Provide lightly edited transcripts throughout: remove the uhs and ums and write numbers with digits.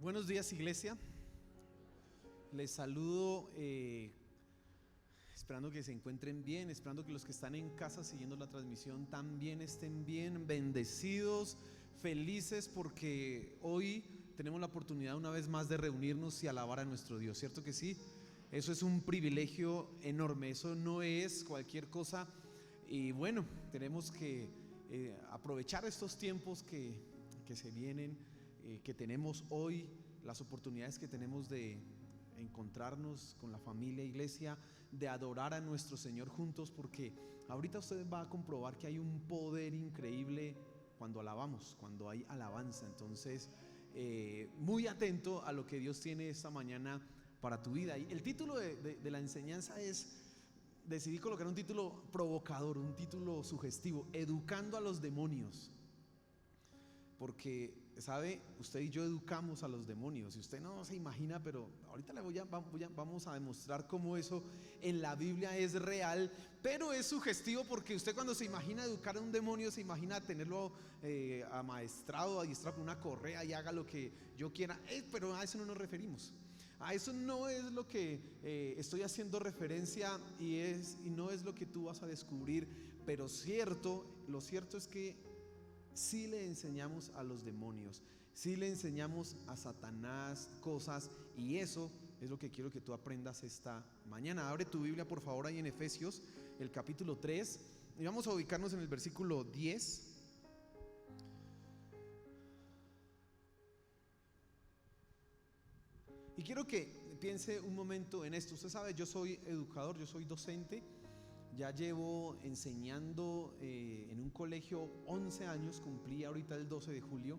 Buenos días, iglesia. Les saludo esperando que se encuentren bien, esperando que los que están en casa siguiendo la transmisión también estén bien, bendecidos, felices, porque hoy tenemos la oportunidad una vez más de reunirnos y alabar a nuestro Dios, ¿cierto que sí? Eso es un privilegio enorme, eso no es cualquier cosa. Y bueno, tenemos que aprovechar estos tiempos que se vienen, que tenemos hoy, las oportunidades que tenemos de encontrarnos con la familia, iglesia, de adorar a nuestro Señor juntos, porque ahorita usted va a comprobar que hay un poder increíble cuando alabamos, cuando hay alabanza. Entonces, muy atento a lo que Dios tiene esta mañana para tu vida. Y el título de la enseñanza decidí colocar un título provocador, un título sugestivo: Educando a los demonios. Porque, ¿sabe? Usted y yo educamos a los demonios, y usted no se imagina, pero ahorita vamos a demostrar cómo eso en la Biblia es real, pero es sugestivo, porque usted cuando se imagina educar a un demonio, se imagina tenerlo amaestrado, adiestrado con una correa y haga lo que yo quiera, pero a eso no nos referimos. A eso no es lo que estoy haciendo referencia, y no es lo que tú vas a descubrir. Pero lo cierto es que sí le enseñamos a los demonios, sí le enseñamos a Satanás cosas, y eso es lo que quiero que tú aprendas esta mañana. Abre tu Biblia, por favor, ahí en Efesios, el capítulo 3, y vamos a ubicarnos en el versículo 10. Y quiero que piense un momento en esto. Usted sabe, yo soy educador, yo soy docente. Ya llevo enseñando en un colegio 11 años, cumplí ahorita el 12 de julio,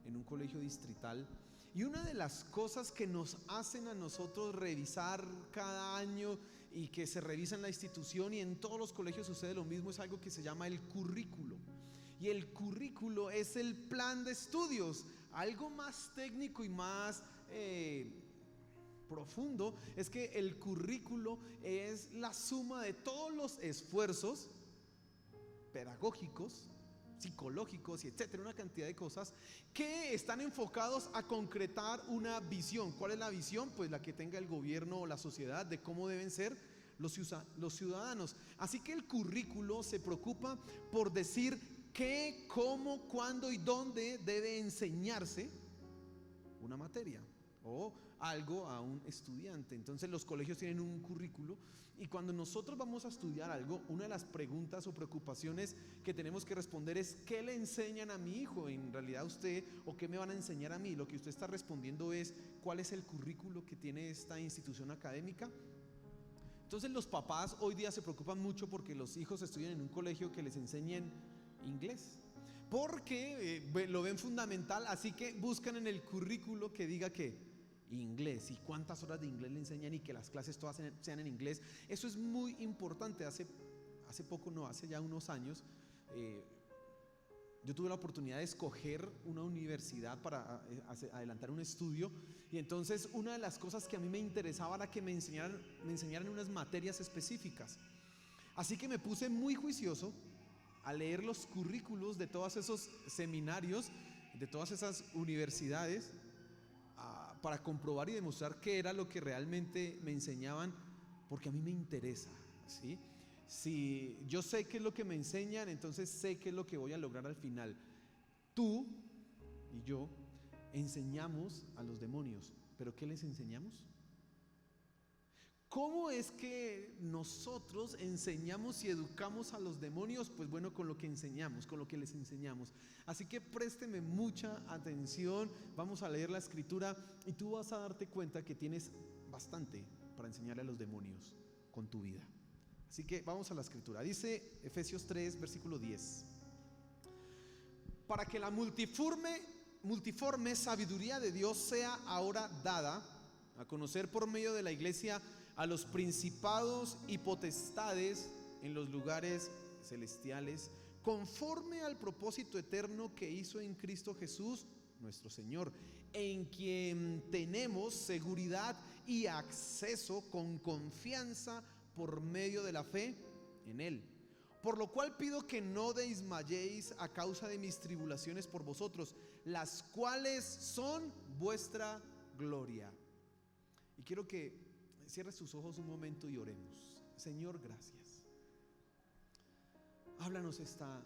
en un colegio distrital. Y una de las cosas que nos hacen a nosotros revisar cada año, y que se revisa en la institución y en todos los colegios sucede lo mismo, es algo que se llama el currículo. Y el currículo es el plan de estudios. Algo más técnico y más profundo es que el currículo es la suma de todos los esfuerzos pedagógicos, psicológicos y etcétera, una cantidad de cosas que están enfocados a concretar una visión. ¿Cuál es la visión? Pues la que tenga el gobierno o la sociedad de cómo deben ser los ciudadanos. Así que el currículo se preocupa por decir qué, cómo, cuándo y dónde debe enseñarse una materia o algo a un estudiante. Entonces los colegios tienen un currículo, y cuando nosotros vamos a estudiar algo, una de las preguntas o preocupaciones que tenemos que responder es: ¿qué le enseñan a mi hijo en realidad a usted, o qué me van a enseñar a mí? Lo que usted está respondiendo es: ¿cuál es el currículo que tiene esta institución académica? Entonces los papás hoy día se preocupan mucho porque los hijos estudien en un colegio que les enseñen inglés, porque lo ven fundamental, así que buscan en el currículo que diga que inglés, y cuántas horas de inglés le enseñan, y que las clases todas sean en inglés. Eso es muy importante. Hace ya unos años, yo tuve la oportunidad de escoger una universidad para adelantar un estudio, y entonces una de las cosas que a mí me interesaba era que me enseñaran unas materias específicas. Así que me puse muy juicioso a leer los currículos de todos esos seminarios, de todas esas universidades, para comprobar y demostrar qué era lo que realmente me enseñaban, porque a mí me interesa, ¿sí? Si yo sé qué es lo que me enseñan, entonces sé qué es lo que voy a lograr al final. Tú y yo enseñamos a los demonios, pero ¿qué les enseñamos? ¿Cómo es que nosotros enseñamos y educamos a los demonios? Pues bueno, con lo que enseñamos, con lo que les enseñamos. Así que présteme mucha atención. Vamos a leer la escritura, y tú vas a darte cuenta que tienes bastante para enseñarle a los demonios con tu vida. Así que vamos a la escritura. Dice Efesios 3, versículo 10: para que la multiforme sabiduría de Dios sea ahora dada a conocer por medio de la iglesia a los principados y potestades en los lugares celestiales, conforme al propósito eterno que hizo en Cristo Jesús nuestro Señor, en quien tenemos seguridad y acceso con confianza por medio de la fe en Él. por lo cual pido que no desmayéis a causa de mis tribulaciones por vosotros, las cuales son vuestra gloria. Y quiero que cierre sus ojos un momento y oremos. Señor, gracias. Háblanos esta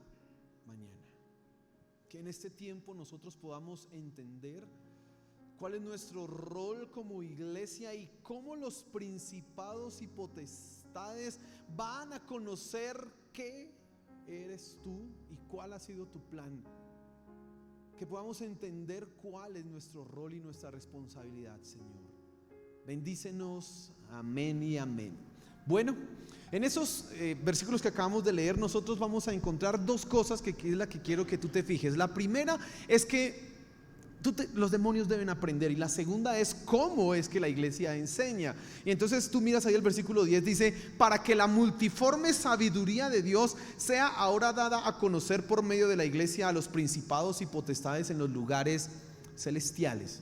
mañana, que en este tiempo nosotros podamos entender cuál es nuestro rol como iglesia y cómo los principados y potestades van a conocer qué eres tú y cuál ha sido tu plan. Que podamos entender cuál es nuestro rol y nuestra responsabilidad, Señor. Bendícenos, amén y amén. Bueno, en esos versículos que acabamos de leer, nosotros vamos a encontrar dos cosas que es la que quiero que tú te fijes. La primera es que los demonios deben aprender, y la segunda es cómo es que la iglesia enseña. Y entonces tú miras ahí el versículo 10, dice: para que la multiforme sabiduría de Dios sea ahora dada a conocer por medio de la iglesia a los principados y potestades en los lugares celestiales.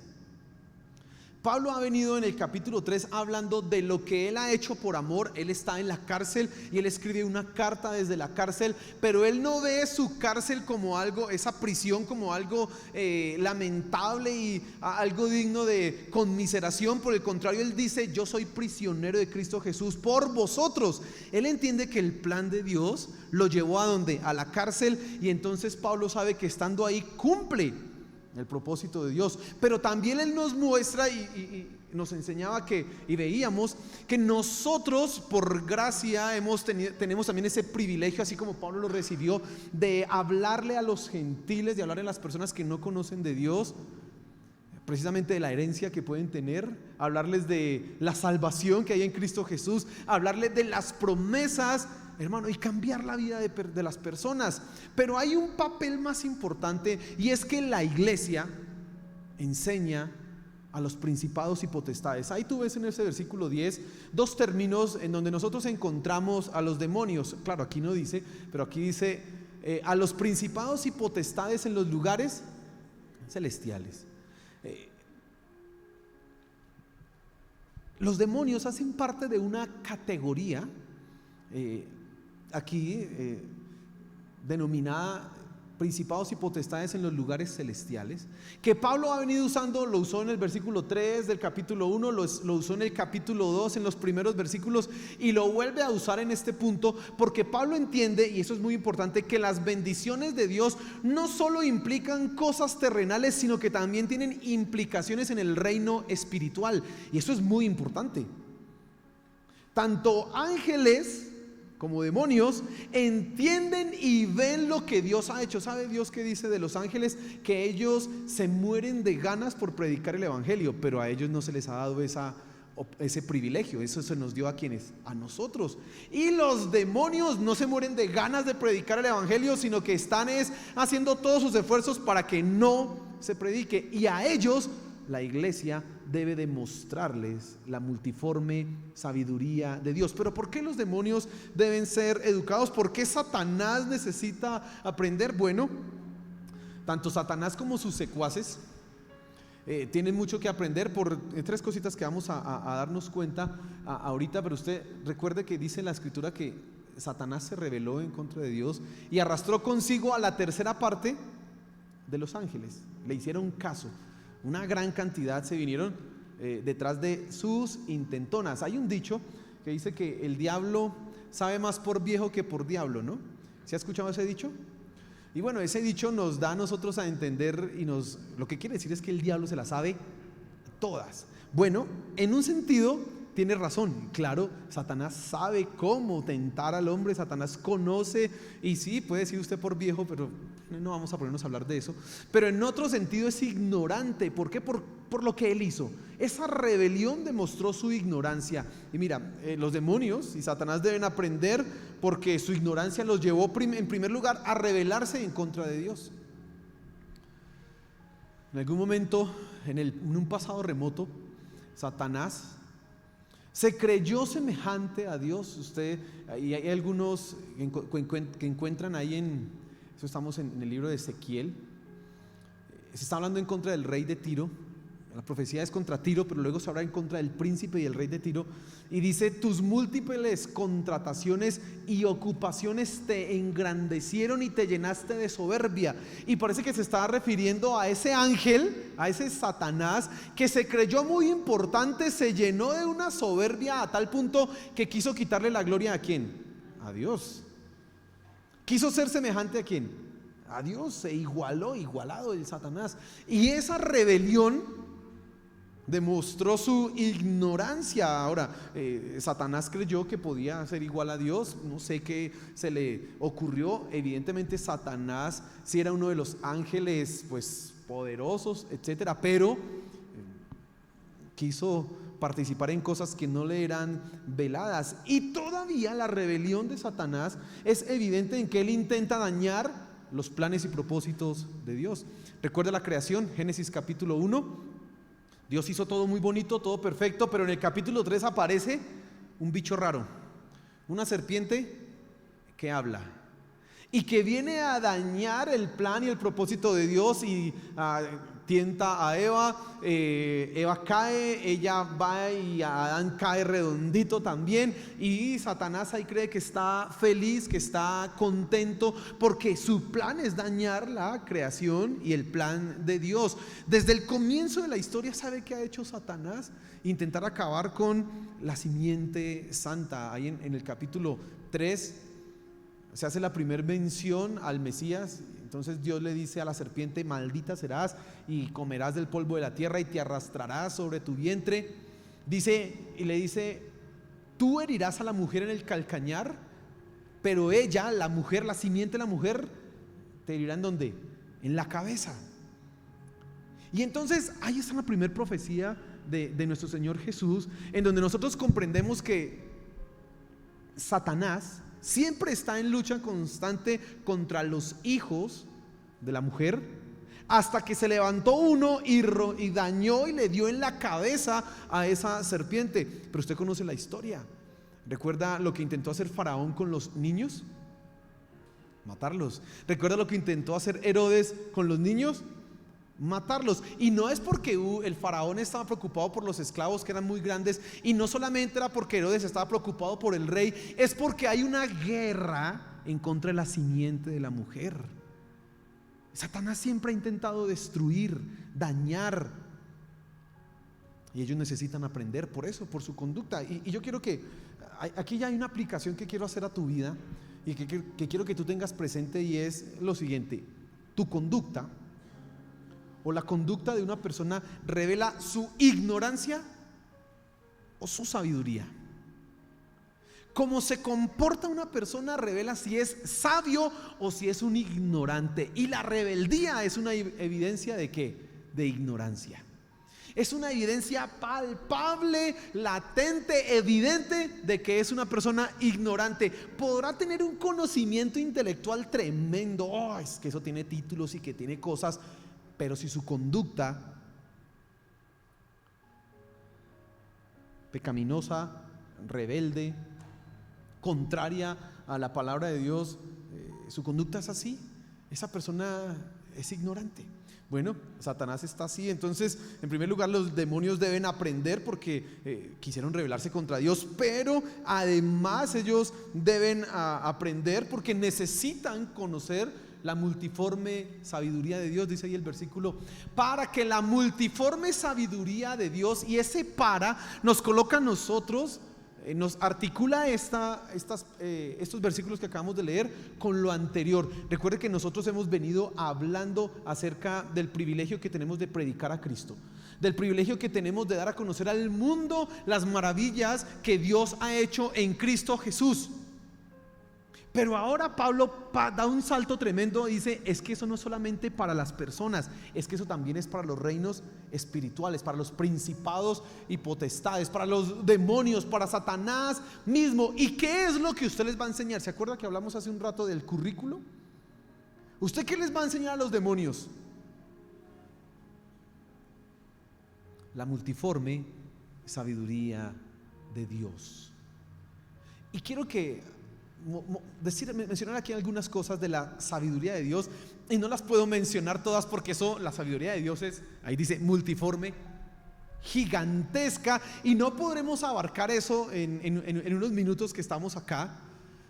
Pablo ha venido en el capítulo 3 hablando de lo que él ha hecho por amor. Él está en la cárcel y él escribe una carta desde la cárcel, pero él no ve su cárcel como algo, esa prisión como algo lamentable y algo digno de conmiseración. Por el contrario, él dice: yo soy prisionero de Cristo Jesús por vosotros. Él entiende que el plan de Dios lo llevó ¿a dónde? A la cárcel, y entonces Pablo sabe que estando ahí cumple el propósito de Dios. Pero también él nos muestra y nos enseñaba que, y veíamos que nosotros por gracia tenemos también ese privilegio, así como Pablo lo recibió, de hablarle a los gentiles, de hablarle a las personas que no conocen de Dios, precisamente de la herencia que pueden tener, hablarles de la salvación que hay en Cristo Jesús, hablarles de las promesas, hermano, y cambiar la vida de las personas. Pero hay un papel más importante, y es que la iglesia enseña a los principados y potestades. Ahí tú ves en ese versículo 10 dos términos en donde nosotros encontramos a los demonios. Claro, aquí no dice, pero aquí dice a los principados y potestades en los lugares celestiales. Los demonios hacen parte de una categoría aquí denominada principados y potestades en los lugares celestiales, que Pablo ha venido usando. Lo usó en el versículo 3 del capítulo 1, lo usó en el capítulo 2 en los primeros versículos, y lo vuelve a usar en este punto, porque Pablo entiende, y eso es muy importante, que las bendiciones de Dios no solo implican cosas terrenales, sino que también tienen implicaciones en el reino espiritual, y eso es muy importante. Tanto ángeles como demonios entienden y ven lo que Dios ha hecho. ¿Sabe Dios qué dice de los ángeles? Que ellos se mueren de ganas por predicar el evangelio, pero a ellos no se les ha dado ese privilegio. Eso se nos dio a quienes, a nosotros. Y los demonios no se mueren de ganas de predicar el evangelio, sino que están haciendo todos sus esfuerzos para que no se predique, y a ellos la iglesia debe demostrarles la multiforme sabiduría de Dios. Pero ¿por qué los demonios deben ser educados? ¿Por qué Satanás necesita aprender? Bueno, tanto Satanás como sus secuaces tienen mucho que aprender por tres cositas que vamos a darnos cuenta ahorita. Pero usted recuerde que dice en la escritura que Satanás se rebeló en contra de Dios y arrastró consigo a la tercera parte de los ángeles. Le hicieron caso. Una gran cantidad se vinieron detrás de sus intentonas. Hay un dicho que dice que el diablo sabe más por viejo que por diablo, ¿no? ¿Se ha escuchado ese dicho? Y bueno, ese dicho nos da a nosotros a entender, lo que quiere decir es que el diablo se las sabe todas. Bueno, en un sentido tiene razón. Claro, Satanás sabe cómo tentar al hombre. Satanás conoce, y sí, puede decir usted por viejo, pero no vamos a ponernos a hablar de eso. Pero en otro sentido es ignorante. ¿Por qué? Por lo que él hizo. Esa rebelión demostró su ignorancia. Y mira, los demonios y Satanás deben aprender, porque su ignorancia los llevó en primer lugar a rebelarse en contra de Dios. En algún momento, en un pasado remoto, Satanás se creyó semejante a Dios. Y hay algunos que encuentran ahí eso estamos en el libro de Ezequiel. Se está hablando en contra del rey de Tiro. La profecía es contra Tiro, pero luego se habla en contra del príncipe y el rey de Tiro. Y dice: tus múltiples contrataciones y ocupaciones te engrandecieron y te llenaste de soberbia. Y parece que se estaba refiriendo a ese ángel, a ese Satanás, que se creyó muy importante, se llenó de una soberbia a tal punto que quiso quitarle la gloria ¿a quién? A Dios. Quiso ser semejante ¿a quién? A Dios. Se igualado el Satanás. Y esa rebelión demostró su ignorancia. Ahora, Satanás creyó que podía ser igual a Dios. No sé qué se le ocurrió. Evidentemente Satanás sí era uno de los ángeles pues poderosos, etcétera, pero quiso participar en cosas que no le eran veladas. Y todavía la rebelión de Satanás es evidente en que él intenta dañar los planes y propósitos de Dios. Recuerda la creación, Génesis capítulo 1. Dios hizo todo muy bonito, todo perfecto, pero en el capítulo 3 aparece un bicho raro, una serpiente que habla y que viene a dañar el plan y el propósito de Dios y tienta a Eva. Eva cae, ella va y Adán cae redondito también, y Satanás ahí cree que está feliz, que está contento, porque su plan es dañar la creación y el plan de Dios. Desde el comienzo de la historia, ¿sabe qué ha hecho Satanás? Intentar acabar con la simiente santa. Ahí en el capítulo 3 se hace la primera mención al Mesías. Entonces Dios le dice a la serpiente: maldita serás y comerás del polvo de la tierra y te arrastrarás sobre tu vientre. Y le dice: tú herirás a la mujer en el calcañar, pero ella, la mujer, la simiente de la mujer, te herirá ¿en dónde? En la cabeza. Y entonces ahí está la primera profecía de nuestro Señor Jesús, en donde nosotros comprendemos que Satanás siempre está en lucha constante contra los hijos de la mujer, hasta que se levantó uno y dañó y le dio en la cabeza a esa serpiente. Pero usted conoce la historia. ¿Recuerda lo que intentó hacer Faraón con los niños? Matarlos. ¿Recuerda lo que intentó hacer Herodes con los niños? Matarlos. Y no es porque el faraón estaba preocupado por los esclavos, que eran muy grandes, y no solamente era porque Herodes estaba preocupado por el rey, es porque hay una guerra en contra de la simiente de la mujer. Satanás siempre ha intentado destruir, dañar, y ellos necesitan aprender por eso, por su conducta. Y yo quiero que aquí ya hay una aplicación que quiero hacer a tu vida y que quiero que tú tengas presente, y es lo siguiente: tu conducta o la conducta de una persona revela su ignorancia o su sabiduría. Cómo se comporta una persona revela si es sabio o si es un ignorante. Y la rebeldía es una evidencia ¿de qué? De ignorancia. Es una evidencia palpable, latente, evidente de que es una persona ignorante. Podrá tener un conocimiento intelectual tremendo, es que eso tiene títulos y que tiene cosas, pero si su conducta pecaminosa, rebelde, contraria a la palabra de Dios, su conducta es así, esa persona es ignorante. Bueno, Satanás está así. Entonces, en primer lugar, los demonios deben aprender porque quisieron rebelarse contra Dios, pero además ellos deben aprender porque necesitan conocer la multiforme sabiduría de Dios. Dice ahí el versículo: para que la multiforme sabiduría de Dios, y ese para nos coloca a nosotros, nos articula estos versículos que acabamos de leer con lo anterior. Recuerde que nosotros hemos venido hablando acerca del privilegio que tenemos de predicar a Cristo, del privilegio que tenemos de dar a conocer al mundo las maravillas que Dios ha hecho en Cristo Jesús. Pero ahora Pablo da un salto tremendo y dice: es que eso no es solamente para las personas, es que eso también es para los reinos espirituales, para los principados y potestades, para los demonios, para Satanás mismo. ¿Y qué es lo que usted les va a enseñar? ¿Se acuerda que hablamos hace un rato del currículo? ¿Usted qué les va a enseñar a los demonios? La multiforme sabiduría de Dios. Y quiero mencionar aquí algunas cosas de la sabiduría de Dios, y no las puedo mencionar todas porque la sabiduría de Dios es, ahí dice multiforme, gigantesca y no podremos abarcar eso en unos minutos que estamos acá.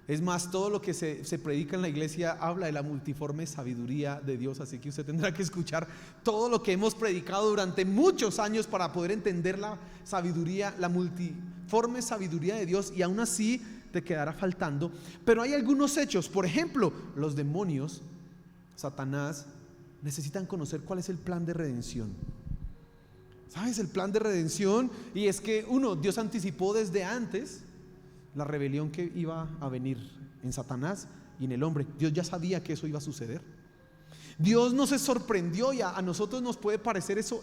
Es más, todo lo que se predica en la iglesia habla de la multiforme sabiduría de Dios, así que usted tendrá que escuchar todo lo que hemos predicado durante muchos años para poder entender la sabiduría, la multiforme sabiduría de Dios, y aún así te quedará faltando. Pero hay algunos hechos, por ejemplo, los demonios, Satanás, necesitan conocer cuál es el plan de redención. ¿Sabes? El plan de redención, y es que Dios anticipó desde antes la rebelión que iba a venir en Satanás y en el hombre. Dios ya sabía que eso iba a suceder. Dios no se sorprendió, y a nosotros nos puede parecer eso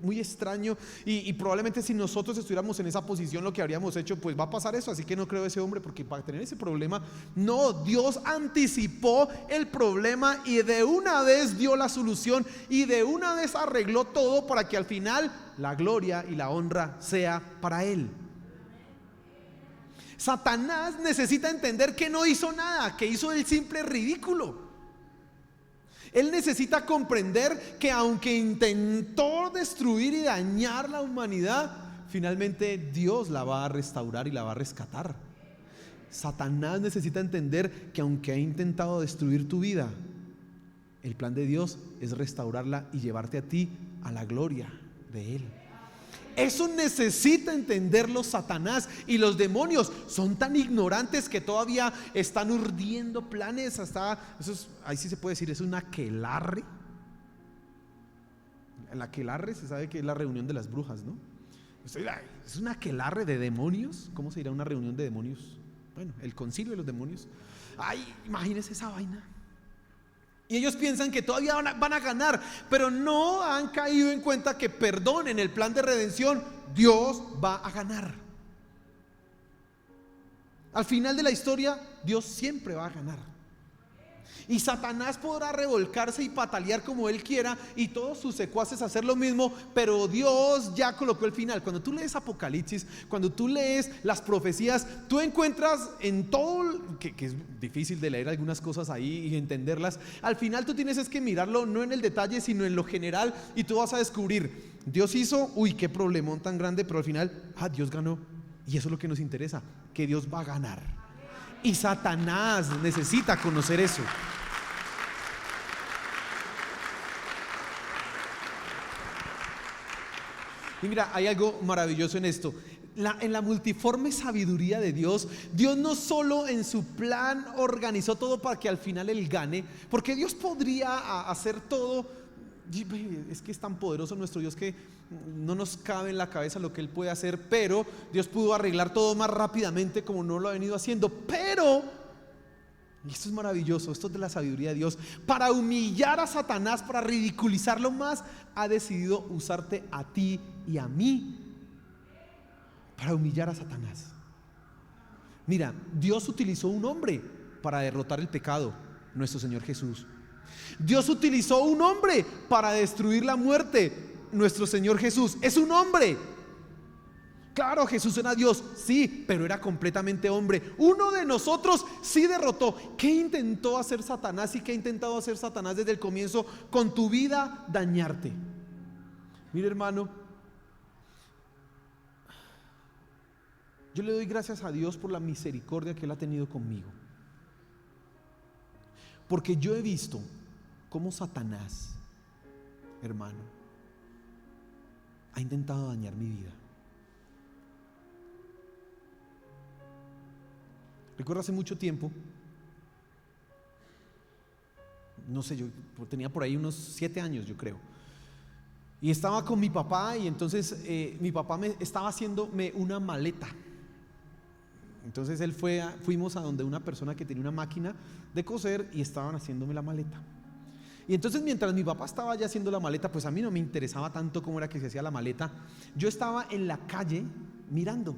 muy extraño, y probablemente si nosotros estuviéramos en esa posición lo que habríamos hecho, pues va a pasar eso, así que no creo ese hombre porque va a tener ese problema. No, Dios anticipó el problema y de una vez dio la solución y de una vez arregló todo para que al final la gloria y la honra sea para Él. Satanás necesita entender que no hizo nada, que hizo el simple ridículo. Él necesita comprender que aunque intentó destruir y dañar la humanidad, finalmente Dios la va a restaurar y la va a rescatar. Satanás necesita entender que aunque ha intentado destruir tu vida, el plan de Dios es restaurarla y llevarte a ti a la gloria de Él. Eso necesita entenderlo Satanás, y los demonios son tan ignorantes que todavía están urdiendo planes. Ahí sí se puede decir, es un aquelarre. El aquelarre se sabe que es la reunión de las brujas, ¿no? Es un aquelarre de demonios. ¿Cómo se dirá una reunión de demonios? Bueno, el concilio de los demonios. Ay, imagínense esa vaina. Y ellos piensan que todavía van a ganar, pero no han caído en cuenta que, perdón, en el plan de redención Dios va a ganar. Al final de la historia Dios siempre va a ganar. Y Satanás podrá revolcarse y patalear como él quiera, y todos sus secuaces hacer lo mismo, pero Dios ya colocó el final. Cuando tú lees Apocalipsis, cuando tú lees las profecías, tú encuentras en todo, que es difícil de leer algunas cosas ahí y entenderlas. Al final tú tienes que mirarlo no en el detalle, sino en lo general, y tú vas a descubrir, Dios hizo, qué problemón tan grande, pero al final, Dios ganó. Y eso es lo que nos interesa, que Dios va a ganar. Y Satanás necesita conocer eso. Y mira, hay algo maravilloso en esto. En la multiforme sabiduría de Dios, Dios no solo en su plan organizó todo para que al final Él gane, porque Dios podría hacer todo. Es que es tan poderoso nuestro Dios que no nos cabe en la cabeza lo que Él puede hacer, pero Dios pudo arreglar todo más rápidamente como no lo ha venido haciendo. Pero, y esto es maravilloso, esto es de la sabiduría de Dios, para humillar a Satanás, para ridiculizarlo más, ha decidido usarte a ti y a mí para humillar a Satanás. Mira, Dios utilizó un hombre para derrotar el pecado, nuestro Señor Jesús. Dios utilizó un hombre para destruir la muerte, nuestro Señor Jesús. Es un hombre. Claro, Jesús era Dios, sí, pero era completamente hombre. Uno de nosotros sí derrotó. ¿Qué intentó hacer Satanás y qué ha intentado hacer Satanás desde el comienzo con tu vida? Dañarte. Mire, hermano, yo le doy gracias a Dios por la misericordia que Él ha tenido conmigo, porque yo he visto cómo Satanás, hermano, ha intentado dañar mi vida. Recuerdo hace mucho tiempo, no sé, yo tenía por ahí unos 7 años, yo creo, y estaba con mi papá, y entonces mi papá estaba haciéndome una maleta. Entonces fuimos a donde una persona que tenía una máquina de coser y estaban haciéndome la maleta. Y entonces mientras mi papá estaba ya haciendo la maleta, pues a mí no me interesaba tanto cómo era que se hacía la maleta. Yo estaba en la calle mirando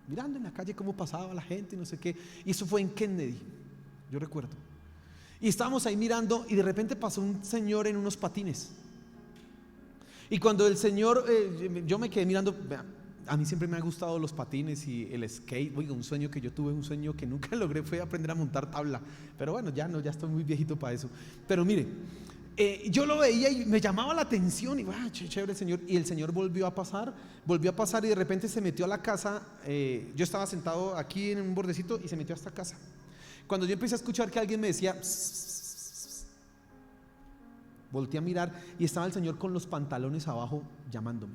en la calle cómo pasaba la gente y no sé qué. Y eso fue en Kennedy, yo recuerdo. Y estábamos ahí mirando y de repente pasó un señor en unos patines. Y cuando el señor, yo me quedé mirando. A mí siempre me han gustado los patines y el skate. Oiga, un sueño que yo tuve, un sueño que nunca logré, fue aprender a montar tabla. Pero bueno, ya estoy muy viejito para eso. Pero mire, yo lo veía y me llamaba la atención y chévere el Señor. Y el Señor volvió a pasar y de repente se metió a la casa. Yo estaba sentado aquí en un bordecito y se metió a esta casa. Cuando yo empecé a escuchar que alguien me decía, volteé a mirar y estaba el Señor con los pantalones abajo llamándome.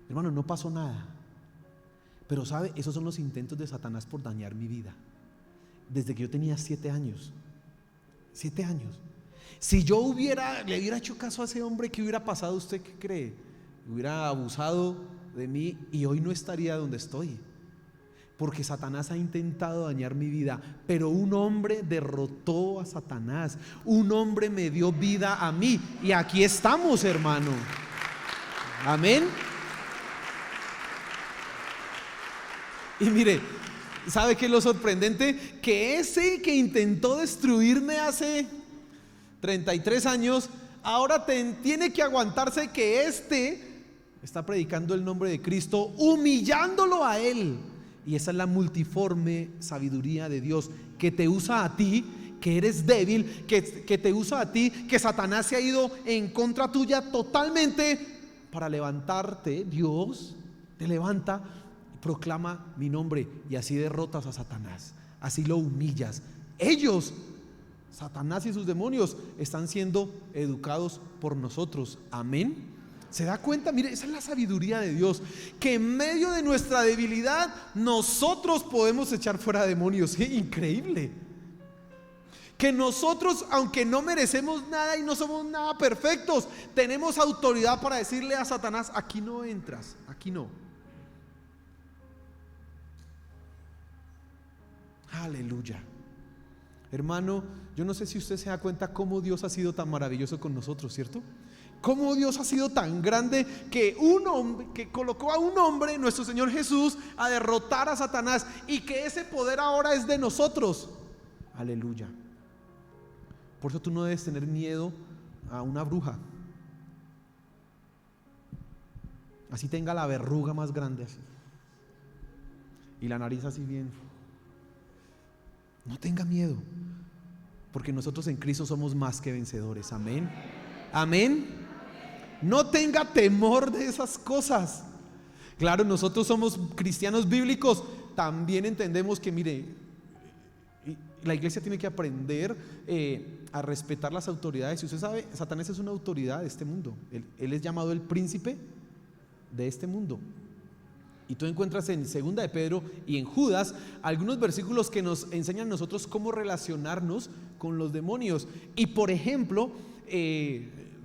Hermano, no pasó nada, pero sabe, esos son los intentos de Satanás por dañar mi vida. Desde que yo tenía 7 años. 7 años. Si yo le hubiera hecho caso a ese hombre, ¿qué hubiera pasado? ¿Usted qué cree? Hubiera abusado de mí y hoy no estaría donde estoy. Porque Satanás ha intentado dañar mi vida, pero un hombre derrotó a Satanás. Un hombre me dio vida a mí y aquí estamos, hermano. Amén. Y mire, ¿sabe qué es lo sorprendente? Que ese que intentó destruirme hace 33 años, ahora tiene que aguantarse que está predicando el nombre de Cristo, humillándolo a él. Y esa es la multiforme sabiduría de Dios, que te usa a ti, que eres débil, que te usa a ti, que Satanás se ha ido en contra tuya totalmente para levantarte. Dios te levanta, proclama mi nombre y así derrotas a Satanás, así lo humillas. Ellos, Satanás y sus demonios, están siendo educados por nosotros. Amén. ¿Se da cuenta? Mire, esa es la sabiduría de Dios, que en medio de nuestra debilidad nosotros podemos echar fuera demonios. ¡Qué increíble! Que nosotros, aunque no merecemos nada y no somos nada perfectos, tenemos autoridad para decirle a Satanás: aquí no entras, aquí no. Aleluya. Hermano, yo no sé si usted se da cuenta cómo Dios ha sido tan maravilloso con nosotros, ¿cierto? Cómo Dios ha sido tan grande que colocó a un hombre, nuestro Señor Jesús, a derrotar a Satanás, y que ese poder ahora es de nosotros. Aleluya. Por eso tú no debes tener miedo a una bruja, así tenga la verruga más grande así, y la nariz así bien. No tenga miedo, porque nosotros en Cristo somos más que vencedores. Amén. Amén. No tenga temor de esas cosas. Claro, nosotros somos cristianos bíblicos, también entendemos que, mire, la iglesia tiene que aprender a respetar las autoridades. Si usted sabe, Satanás es una autoridad de este mundo. Él es llamado el príncipe de este mundo. Y tú encuentras en 2 de Pedro y en Judas algunos versículos que nos enseñan a nosotros cómo relacionarnos con los demonios. Y por ejemplo,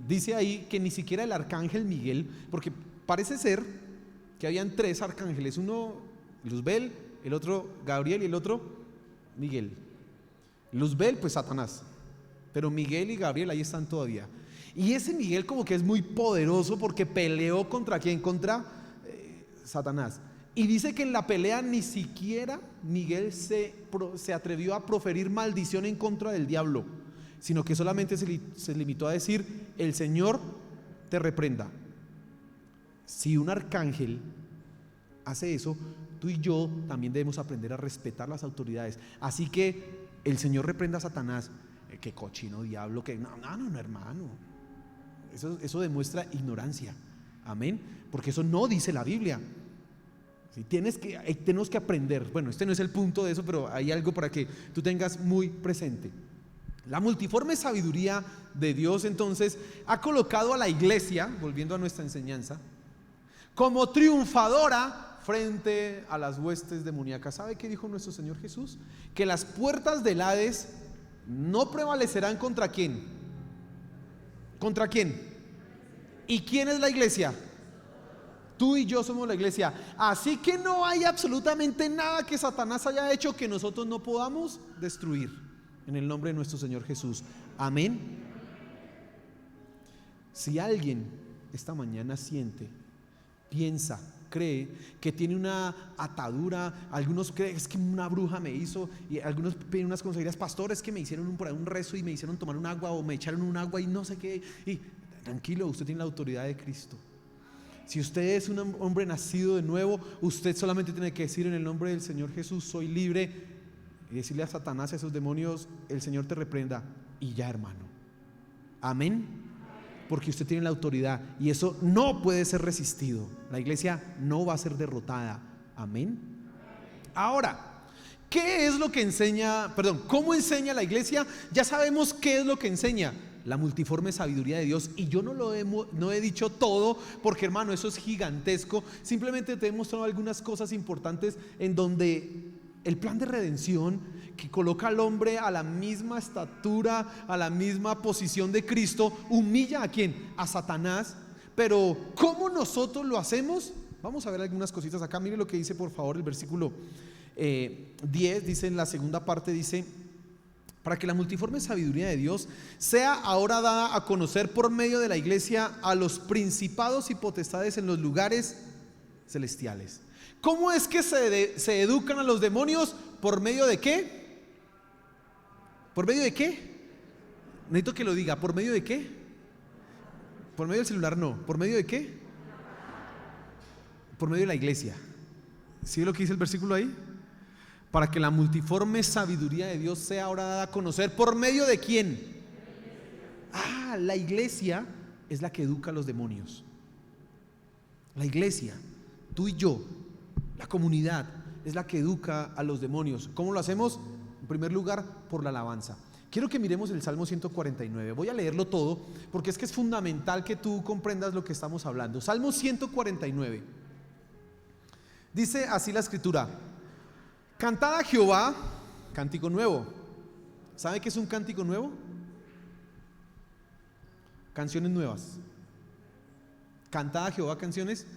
dice ahí que ni siquiera el arcángel Miguel, porque parece ser que habían 3 arcángeles, uno Luzbel, el otro Gabriel y el otro Miguel. Luzbel, pues Satanás, pero Miguel y Gabriel ahí están todavía. Y ese Miguel como que es muy poderoso porque peleó contra ¿quién? Contra Satanás. Y dice que en la pelea ni siquiera Miguel se atrevió a proferir maldición en contra del diablo, sino que solamente se limitó a decir: el Señor te reprenda. Si un arcángel hace eso, tú y yo también debemos aprender a respetar las autoridades. Así que el Señor reprenda a Satanás. Que cochino diablo, que no, hermano, eso demuestra ignorancia. Amén. Porque eso no dice la Biblia. ¿Sí? Tenemos que aprender. Bueno, este no es el punto de eso, pero hay algo para que tú tengas muy presente. La multiforme sabiduría de Dios entonces ha colocado a la iglesia, volviendo a nuestra enseñanza, como triunfadora frente a las huestes demoníacas. ¿Sabe qué dijo nuestro Señor Jesús? Que las puertas del Hades no prevalecerán ¿contra quién? ¿Contra quién? ¿Y quién es la iglesia? Tú y yo somos la iglesia. Así que no hay absolutamente nada que Satanás haya hecho que nosotros no podamos destruir, en el nombre de nuestro Señor Jesús. Amén. Si alguien esta mañana siente, piensa, cree que tiene una atadura, algunos creen es que una bruja me hizo, y algunos piden unas consejerías: pastores, que me hicieron un rezo y me hicieron tomar un agua, o me echaron un agua y no sé qué. Y tranquilo, usted tiene la autoridad de Cristo. Si usted es un hombre nacido de nuevo, usted solamente tiene que decir: en el nombre del Señor Jesús soy libre, y decirle a Satanás y a esos demonios: el Señor te reprenda, y ya, hermano. Amén. Porque usted tiene la autoridad y eso no puede ser resistido. La iglesia no va a ser derrotada. Amén. Ahora, ¿qué es lo que enseña? ¿Cómo enseña la iglesia? Ya sabemos qué es lo que enseña. La multiforme sabiduría de Dios. Y yo no he dicho todo, porque hermano, eso es gigantesco. Simplemente te he mostrado algunas cosas importantes en donde el plan de redención, que coloca al hombre a la misma estatura, a la misma posición de Cristo, humilla ¿a quién? A Satanás. Pero ¿cómo nosotros lo hacemos? Vamos a ver algunas cositas acá. Mire lo que dice, por favor, el versículo 10. Dice en la segunda parte, dice: para que la multiforme sabiduría de Dios sea ahora dada a conocer por medio de la iglesia a los principados y potestades en los lugares celestiales. ¿Cómo es que se educan a los demonios? ¿Por medio de qué? ¿Por medio de qué? Necesito que lo diga. ¿Por medio de qué? Por medio del celular no. ¿Por medio de qué? Por medio de la iglesia. ¿Sí es lo que dice el versículo ahí? Para que la multiforme sabiduría de Dios sea ahora dada a conocer. ¿Por medio de quién? La iglesia es la que educa a los demonios. La iglesia, tú y yo, la comunidad, es la que educa a los demonios. ¿Cómo lo hacemos? En primer lugar, por la alabanza. Quiero que miremos el Salmo 149. Voy a leerlo todo porque es que es fundamental que tú comprendas lo que estamos hablando. Salmo 149. Dice así la escritura: cantad a Jehová cántico nuevo. ¿Sabe qué es un cántico nuevo? Canciones nuevas. Cantad a Jehová canciones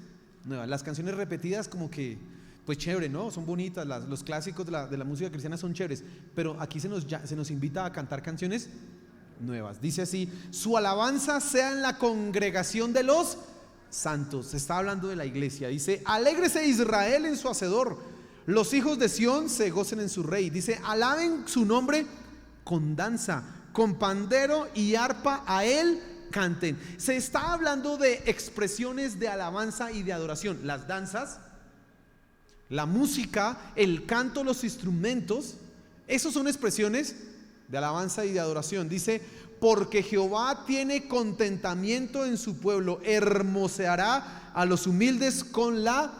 nuevas. Las canciones repetidas como que, pues chévere, ¿no? Son bonitas, los clásicos de la música cristiana son chéveres, pero aquí se nos invita a cantar canciones nuevas. Dice así: su alabanza sea en la congregación de los santos. Se está hablando de la iglesia. Dice: alégrese Israel en su hacedor, los hijos de Sión se gocen en su rey. Dice: alaben su nombre con danza, con pandero y arpa a él canten. Se está hablando de expresiones de alabanza y de adoración. Las danzas, la música, el canto, los instrumentos, esos son expresiones de alabanza y de adoración. Dice: porque Jehová tiene contentamiento en su pueblo, hermoseará a los humildes con la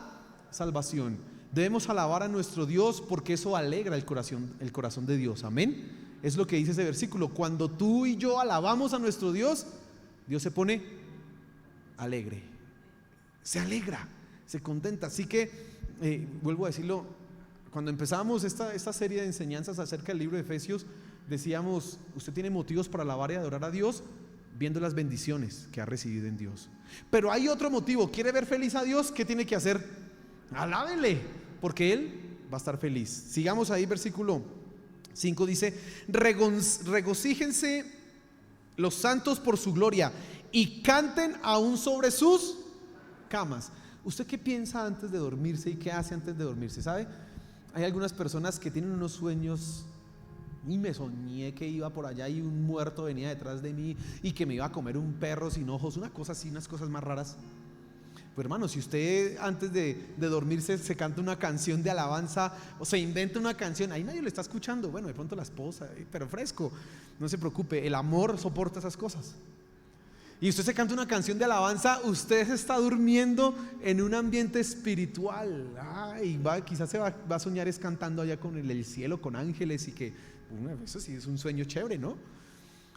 salvación. Debemos alabar a nuestro Dios porque eso alegra el corazón de Dios. Amén. Es lo que dice ese versículo. Cuando tú y yo alabamos a nuestro Dios, Dios se pone alegre, se alegra, se contenta. Así que vuelvo a decirlo, cuando empezamos esta serie de enseñanzas acerca del libro de Efesios, decíamos: usted tiene motivos para alabar y adorar a Dios viendo las bendiciones que ha recibido en Dios. Pero hay otro motivo: ¿quiere ver feliz a Dios? ¿Qué tiene que hacer? Alábenle, porque Él va a estar feliz. Sigamos ahí, versículo 5 dice: regocíjense los santos por su gloria y canten aún sobre sus camas. ¿Usted qué piensa antes de dormirse y qué hace antes de dormirse? ¿Sabe? Hay algunas personas que tienen unos sueños: y me soñé que iba por allá y un muerto venía detrás de mí y que me iba a comer un perro sin ojos, una cosa así, unas cosas más raras. Pues hermano, si usted antes de dormirse se canta una canción de alabanza o se inventa una canción, ahí nadie lo está escuchando. Bueno, de pronto la esposa, pero fresco, no se preocupe, el amor soporta esas cosas. Y usted se canta una canción de alabanza, usted se está durmiendo en un ambiente espiritual. Quizás se va a soñar es cantando allá con el cielo, con ángeles, y que eso sí es un sueño chévere, ¿no?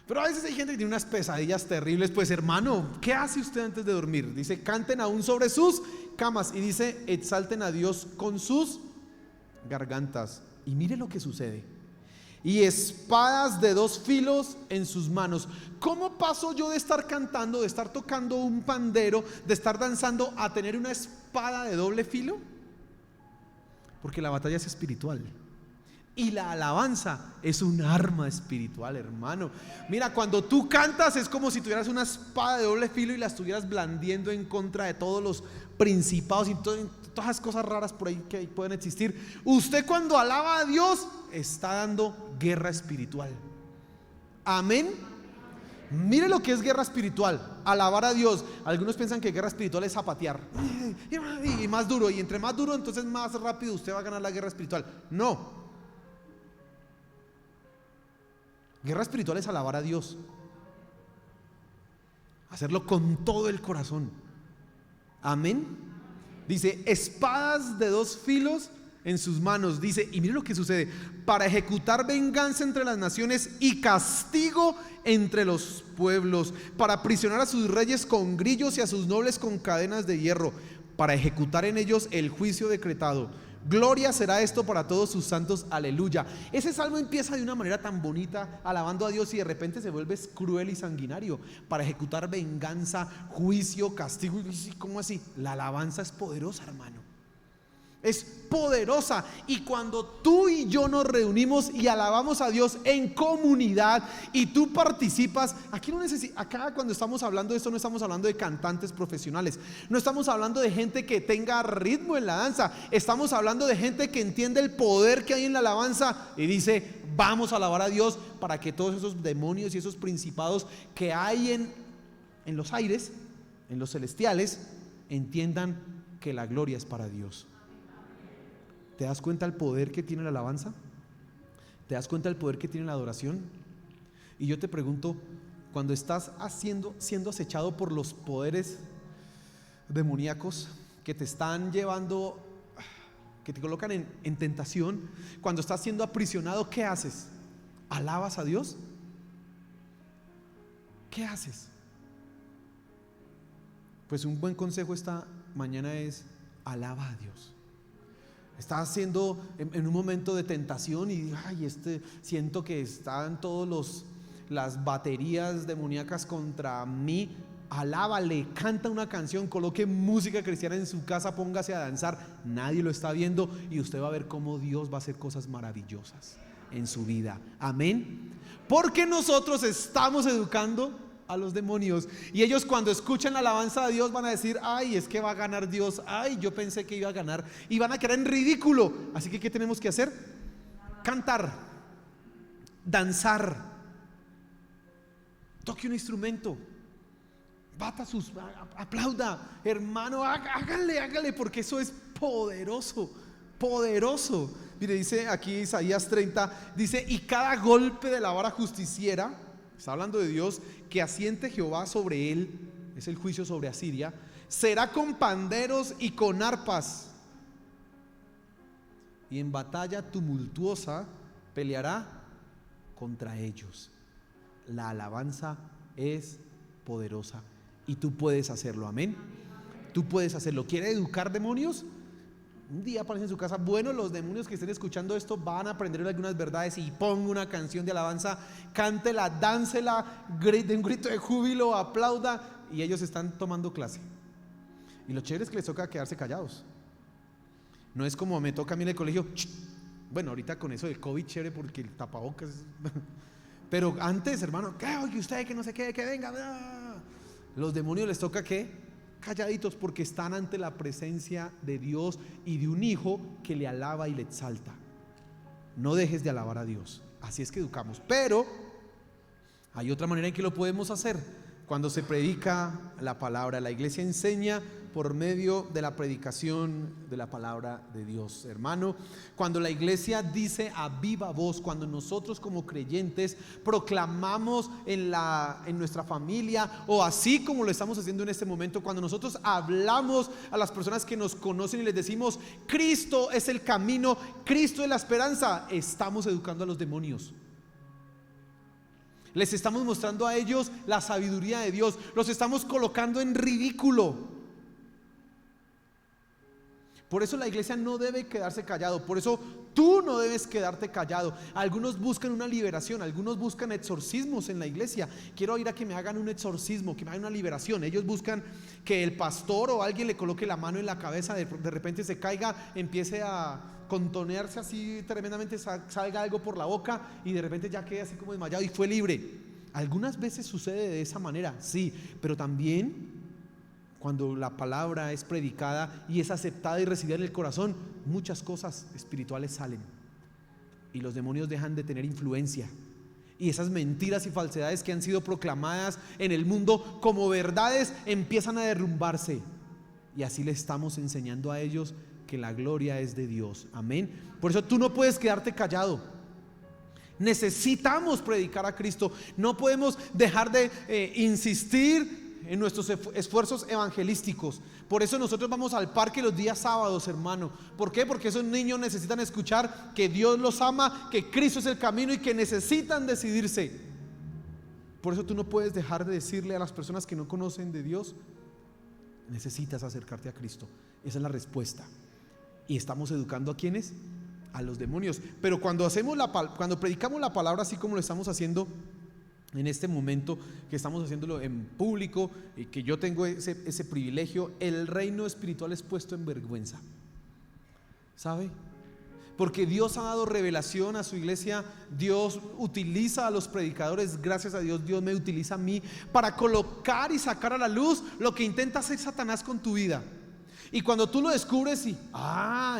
Pero a veces hay gente que tiene unas pesadillas terribles. Pues hermano, ¿qué hace usted antes de dormir? Dice: canten aún sobre sus camas. Y dice: exalten a Dios con sus gargantas. Y mire lo que sucede: y espadas de dos filos en sus manos. ¿Cómo paso yo de estar cantando, de estar tocando un pandero, de estar danzando, a tener una espada de doble filo? Porque la batalla es espiritual. Y la alabanza es un arma espiritual, hermano. Mira, cuando tú cantas es como si tuvieras una espada de doble filo y la estuvieras blandiendo en contra de todos los principados y todas las cosas raras por ahí que pueden existir. Usted cuando alaba a Dios está dando guerra espiritual. Amén. Mire lo que es guerra espiritual: alabar a Dios. Algunos piensan que guerra espiritual es zapatear y más duro, y entre más duro entonces más rápido usted va a ganar la guerra espiritual. No. Guerra espiritual es alabar a Dios, hacerlo con todo el corazón. Amén. Dice, espadas de dos filos en sus manos. Dice, y mire lo que sucede: para ejecutar venganza entre las naciones y castigo entre los pueblos, para aprisionar a sus reyes con grillos y a sus nobles con cadenas de hierro, para ejecutar en ellos el juicio decretado. Gloria será esto para todos sus santos, aleluya. Ese salmo empieza de una manera tan bonita, alabando a Dios, y de repente se vuelve cruel y sanguinario. Para ejecutar venganza, juicio, castigo. ¿Cómo así? La alabanza es poderosa, hermano. Es poderosa. Y cuando tú y yo nos reunimos y alabamos a Dios en comunidad, y tú participas, acá cuando estamos hablando de esto, no estamos hablando de cantantes profesionales, no estamos hablando de gente que tenga ritmo en la danza, estamos hablando de gente que entiende el poder que hay en la alabanza y dice, vamos a alabar a Dios, para que todos esos demonios y esos principados que hay en los aires, en los celestiales, entiendan que la gloria es para Dios. ¿Te das cuenta el poder que tiene la alabanza? ¿Te das cuenta el poder que tiene la adoración? Y yo te pregunto, cuando estás siendo acechado por los poderes demoníacos que te están llevando, que te colocan en tentación, cuando estás siendo aprisionado, ¿qué haces? ¿Alabas a Dios? ¿Qué haces? Pues un buen consejo esta mañana es: alaba a Dios. Estás haciendo en un momento de tentación y siento que están todas las baterías demoníacas contra mí. Alábale, canta una canción, coloque música cristiana en su casa, póngase a danzar. Nadie lo está viendo y usted va a ver cómo Dios va a hacer cosas maravillosas en su vida. Amén. Porque nosotros estamos educando a los demonios, y ellos, cuando escuchan la alabanza de Dios, van a decir: ay, es que va a ganar Dios, ay, yo pensé que iba a ganar, y van a quedar en ridículo. Así que ¿qué tenemos que hacer? Cantar, danzar, toque un instrumento, aplauda, hermano, hágale, porque eso es poderoso, poderoso. Mire, dice aquí Isaías 30, dice: y cada golpe de la vara justiciera, está hablando de Dios, que asiente Jehová sobre él, es el juicio sobre Asiria, será con panderos y con arpas, y en batalla tumultuosa peleará contra ellos. La alabanza es poderosa y tú puedes hacerlo. Amén. Tú puedes hacerlo. ¿Quiere educar demonios? Un día aparece en su casa. Bueno, los demonios que estén escuchando esto van a aprender algunas verdades, y ponga una canción de alabanza, cántela, dánsela, de un grito de júbilo, aplauda, y ellos están tomando clase. Y lo chévere es que les toca quedarse callados. No es como me toca a mí en el colegio. Bueno, ahorita con eso del COVID chévere, porque el tapabocas pero antes, hermano, ¿qué? Oye, usted que no sé qué, que venga. Los demonios les toca ¿qué? Calladitos, porque están ante la presencia de Dios y de un hijo que le alaba y le exalta. No dejes de alabar a Dios. Así es que educamos. Pero hay otra manera en que lo podemos hacer. Cuando se predica la palabra, la iglesia enseña por medio de la predicación de la palabra de Dios, hermano. Cuando la iglesia dice a viva voz, cuando nosotros como creyentes proclamamos en nuestra familia, o así como lo estamos haciendo en este momento, cuando nosotros hablamos a las personas que nos conocen y les decimos: Cristo es el camino, Cristo es la esperanza, estamos educando a los demonios. Les estamos mostrando a ellos la sabiduría de Dios. Los estamos colocando en ridículo. Por eso la iglesia no debe quedarse callado. Por eso tú no debes quedarte callado. Algunos buscan una liberación, algunos buscan exorcismos en la iglesia. Quiero ir a que me hagan un exorcismo, que me hagan una liberación. Ellos buscan que el pastor o alguien le coloque la mano en la cabeza, de repente se caiga, empiece a contonearse así tremendamente, salga algo por la boca y de repente ya quede así como desmayado y fue libre. Algunas veces sucede de esa manera, sí, pero también cuando la palabra es predicada y es aceptada y recibida en el corazón, muchas cosas espirituales salen y los demonios dejan de tener influencia, y esas mentiras y falsedades que han sido proclamadas en el mundo como verdades empiezan a derrumbarse, y así le estamos enseñando a ellos que la gloria es de Dios. Amén. Por eso tú no puedes quedarte callado. Necesitamos predicar a Cristo. No podemos dejar de insistir en nuestros esfuerzos evangelísticos. Por eso nosotros vamos al parque los días sábados, hermano. ¿Por qué? Porque esos niños necesitan escuchar que Dios los ama, que Cristo es el camino y que necesitan decidirse. Por eso tú no puedes dejar de decirle a las personas que no conocen de Dios: necesitas acercarte a Cristo. Esa es la respuesta. Y estamos educando ¿a quiénes? A los demonios. Pero cuando predicamos la palabra así como lo estamos haciendo en este momento, que estamos haciéndolo en público y que yo tengo ese privilegio, el reino espiritual es puesto en vergüenza. ¿Sabe? Porque Dios ha dado revelación a su iglesia. Dios utiliza a los predicadores. Gracias a Dios, Dios me utiliza a mí para colocar y sacar a la luz lo que intenta hacer Satanás con tu vida. Y cuando tú lo descubres y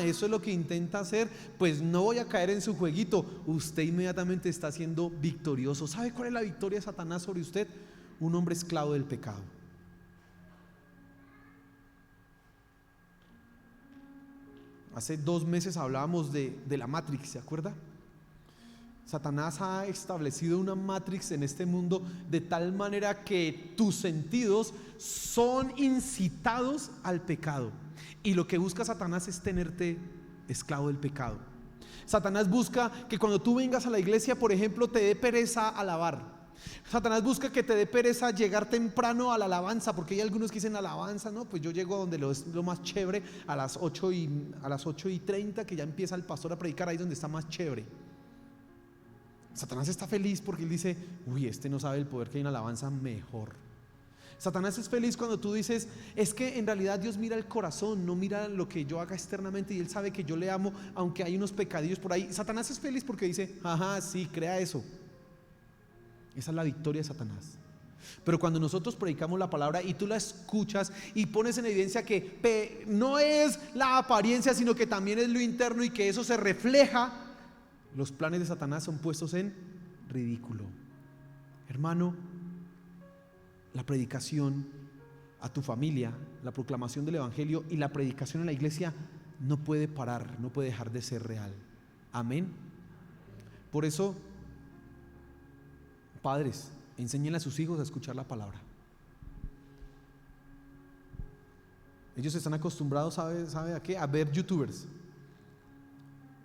eso es lo que intenta hacer, pues no voy a caer en su jueguito, usted inmediatamente está siendo victorioso. ¿Sabe cuál es la victoria de Satanás sobre usted? Un hombre esclavo del pecado. Hace 2 meses hablábamos de la Matrix, ¿se acuerda? Satanás ha establecido una Matrix en este mundo de tal manera que tus sentidos son incitados al pecado. Y lo que busca Satanás es tenerte esclavo del pecado. Satanás busca que cuando tú vengas a la iglesia, por ejemplo, te dé pereza alabar. Satanás busca que te dé pereza llegar temprano a la alabanza, porque hay algunos que dicen alabanza, no, pues yo llego donde es lo más chévere, a las 8:30, que ya empieza el pastor a predicar, ahí donde está más chévere. Satanás está feliz porque él dice: uy, este no sabe el poder que hay en alabanza, mejor. Satanás es feliz cuando tú dices: es que en realidad Dios mira el corazón, no mira lo que yo haga externamente, y Él sabe que yo le amo aunque hay unos pecadillos por ahí. Satanás es feliz porque dice: ajá, sí, crea eso. Esa es la victoria de Satanás. Pero cuando nosotros predicamos la palabra y tú la escuchas y pones en evidencia que no es la apariencia, sino que también es lo interno, y que eso se refleja, los planes de Satanás son puestos en ridículo. Hermano, la predicación a tu familia, la proclamación del evangelio y la predicación en la iglesia no puede parar, no puede dejar de ser real. Amén. Por eso, padres, enséñenle a sus hijos a escuchar la palabra. Ellos están acostumbrados, ¿sabe a qué? A ver youtubers.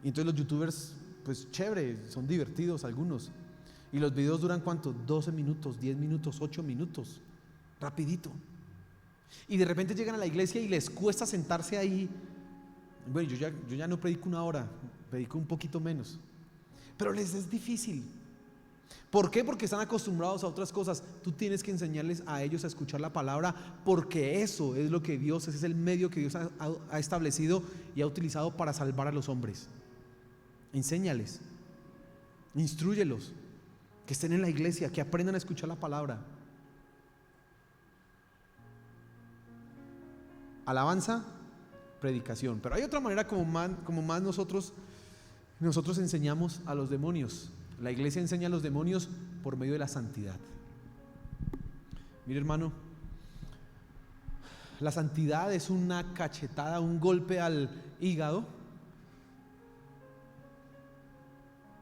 Y entonces los youtubers, pues chévere, son divertidos algunos. Y los videos duran ¿cuánto? 12 minutos, 10 minutos, 8 minutos, rapidito. Y de repente llegan a la iglesia y les cuesta sentarse ahí. Bueno, yo ya no predico 1 hora, predico un poquito menos. Pero les es difícil. ¿Por qué? Porque están acostumbrados a otras cosas. Tú tienes que enseñarles a ellos a escuchar la palabra, porque eso es lo que Dios, ese es el medio que Dios ha establecido y ha utilizado para salvar a los hombres. Enséñales, instrúyelos, que estén en la iglesia, que aprendan a escuchar la palabra. Alabanza, predicación. Pero hay otra manera como más nosotros enseñamos a los demonios. La iglesia enseña a los demonios por medio de la santidad. Mire, hermano, la santidad es una cachetada, un golpe al hígado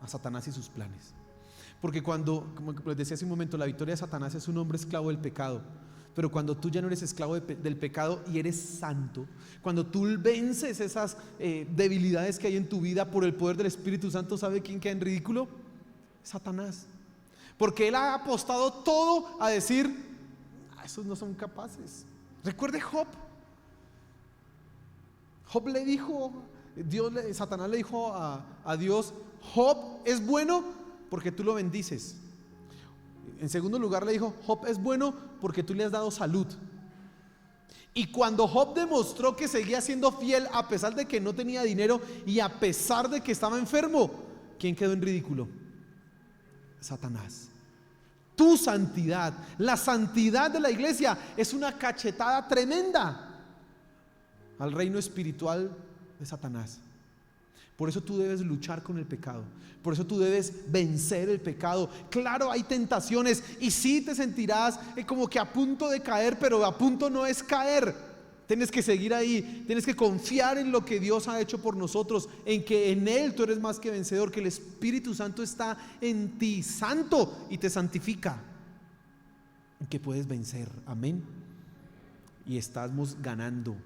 a Satanás y sus planes. Porque como les decía hace un momento, la victoria de Satanás es un hombre esclavo del pecado. Pero cuando tú ya no eres esclavo del pecado y eres santo, cuando tú vences esas debilidades que hay en tu vida por el poder del Espíritu Santo, ¿sabe quién queda en ridículo? Satanás. Porque él ha apostado todo a decir: esos no son capaces. Recuerde Job. Job le dijo, Satanás le dijo a Dios: Job es bueno porque tú lo bendices. En segundo lugar le dijo: Job es bueno porque tú le has dado salud. Y cuando Job demostró que seguía siendo fiel a pesar de que no tenía dinero y a pesar de que estaba enfermo, ¿quién quedó en ridículo? Satanás. Tu santidad, la santidad de la iglesia, es una cachetada tremenda al reino espiritual de Satanás. Por eso tú debes luchar con el pecado. Por eso tú debes vencer el pecado. Claro, hay tentaciones y sí te sentirás como que a punto de caer, pero a punto no es caer. Tienes que seguir ahí, tienes que confiar en lo que Dios ha hecho por nosotros, en que en Él tú eres más que vencedor, que el Espíritu Santo está en ti, santo, y te santifica, y que puedes vencer, amén. Y estamos ganando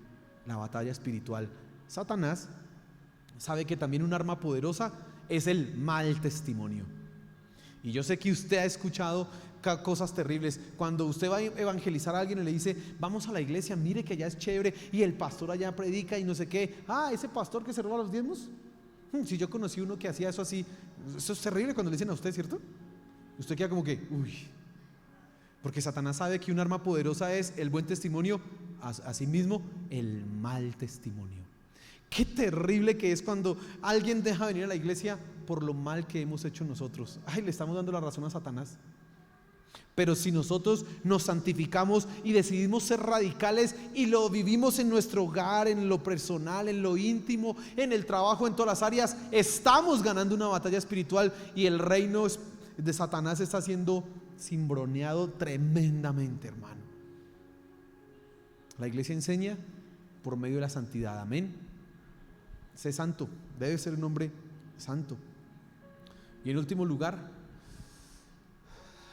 la batalla espiritual. Satanás sabe que también un arma poderosa es el mal testimonio. Y yo sé que usted ha escuchado cosas terribles. Cuando usted va a evangelizar a alguien y le dice: vamos a la iglesia, mire que allá es chévere y el pastor allá predica y no sé qué. Ese pastor que se roba los diezmos. Si yo conocí uno que hacía eso así. Eso es terrible cuando le dicen a usted, ¿cierto? Usted queda como que, uy. Porque Satanás sabe que un arma poderosa es el buen testimonio, asimismo el mal testimonio. Qué terrible que es cuando alguien deja venir a la iglesia por lo mal que hemos hecho nosotros. Le estamos dando la razón a Satanás. Pero si nosotros nos santificamos y decidimos ser radicales y lo vivimos en nuestro hogar, en lo personal, en lo íntimo, en el trabajo, en todas las áreas, estamos ganando una batalla espiritual y el reino de Satanás está siendo cimbroneado tremendamente, hermano. La iglesia enseña por medio de la santidad, amén. Sé santo, debe ser un hombre santo. Y en último lugar,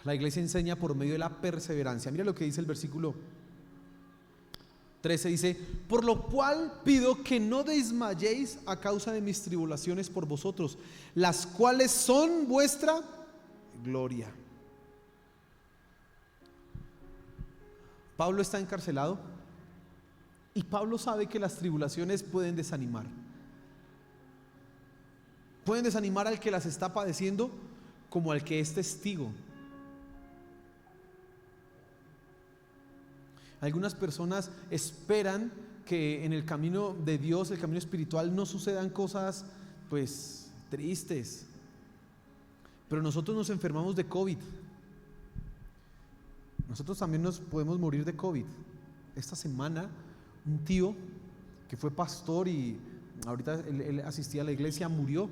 la iglesia enseña por medio de la perseverancia. Mira lo que dice el versículo 13, dice: por lo cual pido que no desmayéis a causa de mis tribulaciones por vosotros, las cuales son vuestra gloria. Pablo está encarcelado y Pablo sabe que las tribulaciones pueden desanimar. Pueden desanimar al que las está padeciendo como al que es testigo. Algunas personas esperan que en el camino de Dios, el camino espiritual, no sucedan cosas pues tristes. Pero nosotros nos enfermamos de COVID. Nosotros también nos podemos morir de COVID. Esta semana un tío que fue pastor y ahorita él asistía a la iglesia murió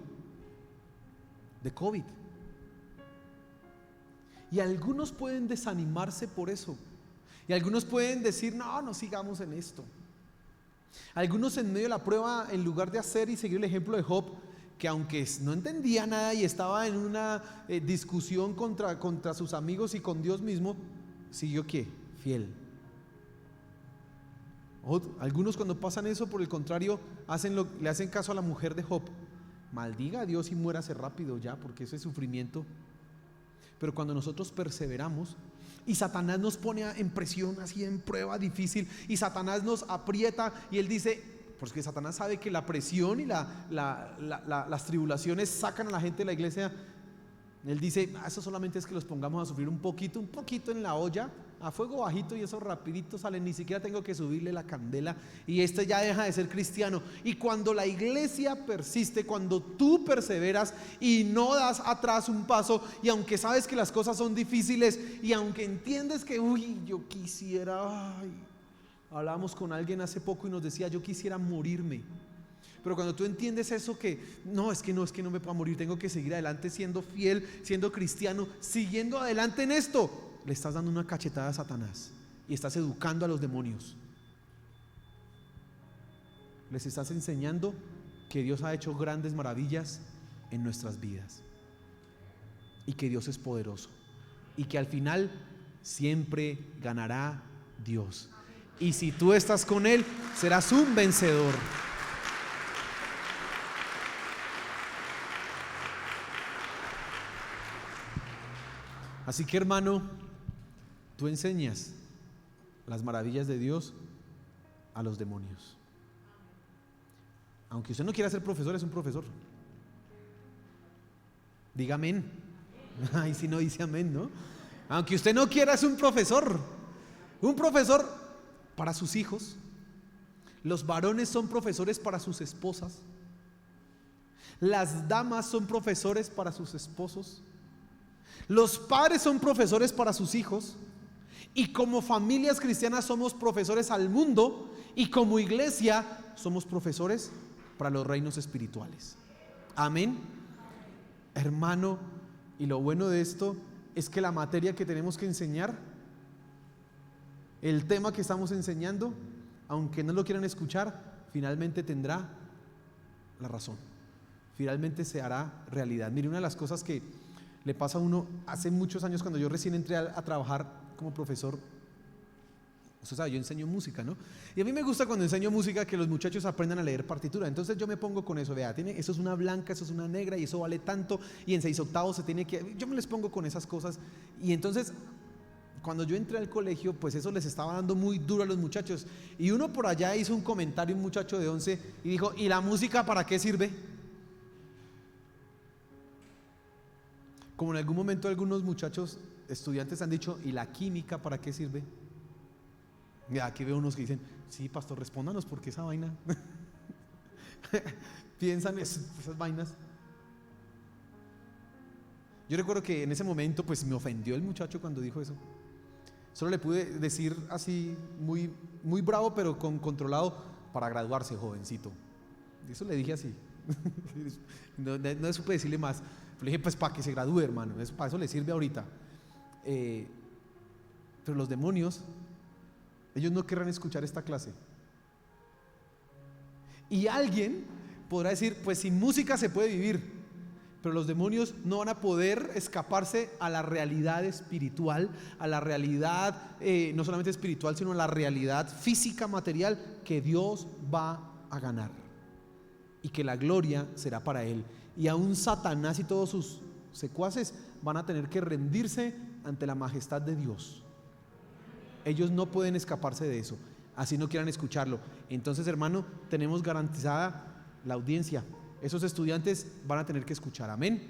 de COVID. Y algunos pueden desanimarse por eso. Y algunos pueden decir: no sigamos en esto. Algunos en medio de la prueba, en lugar de hacer y seguir el ejemplo de Job, que aunque no entendía nada y estaba en una discusión contra sus amigos y con Dios mismo, siguió ¿qué? Fiel. Algunos cuando pasan eso, por el contrario, le hacen caso a la mujer de Job: maldiga a Dios y muérase rápido ya, porque ese sufrimiento. Pero cuando nosotros perseveramos y Satanás nos pone en presión, así en prueba difícil, y Satanás nos aprieta, y él dice, porque Satanás sabe que la presión y las tribulaciones sacan a la gente de la iglesia. Él dice: eso solamente es que los pongamos a sufrir un poquito en la olla, a fuego bajito, y eso rapidito sale, ni siquiera tengo que subirle la candela y ya deja de ser cristiano. Y cuando la iglesia persiste, cuando tú perseveras y no das atrás un paso, y aunque sabes que las cosas son difíciles, y aunque entiendes que yo quisiera, hablábamos con alguien hace poco y nos decía: yo quisiera morirme. Pero cuando tú entiendes eso, que no me puedo morir, tengo que seguir adelante siendo fiel, siendo cristiano, siguiendo adelante en esto, le estás dando una cachetada a Satanás y estás educando a los demonios. Les estás enseñando que Dios ha hecho grandes maravillas en nuestras vidas y que Dios es poderoso y que al final siempre ganará Dios. Y si tú estás con Él, serás un vencedor. Así que, hermano, tú enseñas las maravillas de Dios a los demonios. Aunque usted no quiera ser profesor, es un profesor. Diga amén. Ay, si no dice amén, ¿no? Aunque usted no quiera, es un profesor. Un profesor para sus hijos. Los varones son profesores para sus esposas. Las damas son profesores para sus esposos. Los padres son profesores para sus hijos. Y como familias cristianas somos profesores al mundo. Y como iglesia somos profesores para los reinos espirituales. Amén. Hermano, y lo bueno de esto es que la materia que tenemos que enseñar, el tema que estamos enseñando, aunque no lo quieran escuchar, finalmente tendrá la razón. Finalmente se hará realidad. Mire, una de las cosas que le pasa a uno hace muchos años, cuando yo recién entré a trabajar como profesor, usted sabe, yo enseño música, ¿no? Y a mí me gusta cuando enseño música que los muchachos aprendan a leer partitura. Entonces yo me pongo con eso, vea, eso es una blanca, eso es una negra y eso vale tanto, y en 6/8 se tiene que... Yo me les pongo con esas cosas. Y entonces, cuando yo entré al colegio, pues eso les estaba dando muy duro a los muchachos. Y uno por allá hizo un comentario, un muchacho de 11, y dijo: ¿y la música para qué sirve? Como en algún momento algunos muchachos, estudiantes, han dicho: ¿y la química para qué sirve? Ya, aquí veo unos que dicen: sí, pastor, respóndanos, porque esa vaina piensan esas vainas. Yo recuerdo que en ese momento pues me ofendió el muchacho cuando dijo eso. Solo le pude decir así, muy, muy bravo, pero controlado: para graduarse, jovencito. Eso le dije así. No supe decirle más. Le dije: pues para que se gradúe, hermano, para eso le sirve ahorita. Pero los demonios, ellos no querrán escuchar esta clase. Y alguien podrá decir: pues sin música se puede vivir. Pero los demonios no van a poder escaparse a la realidad espiritual, a la realidad no solamente espiritual, sino a la realidad física, material, que Dios va a ganar y que la gloria será para Él. Y aún Satanás y todos sus secuaces van a tener que rendirse ante la majestad de Dios. Ellos no pueden escaparse de eso, así no quieran escucharlo. Entonces, hermano, tenemos garantizada la audiencia. Esos estudiantes van a tener que escuchar. Amén.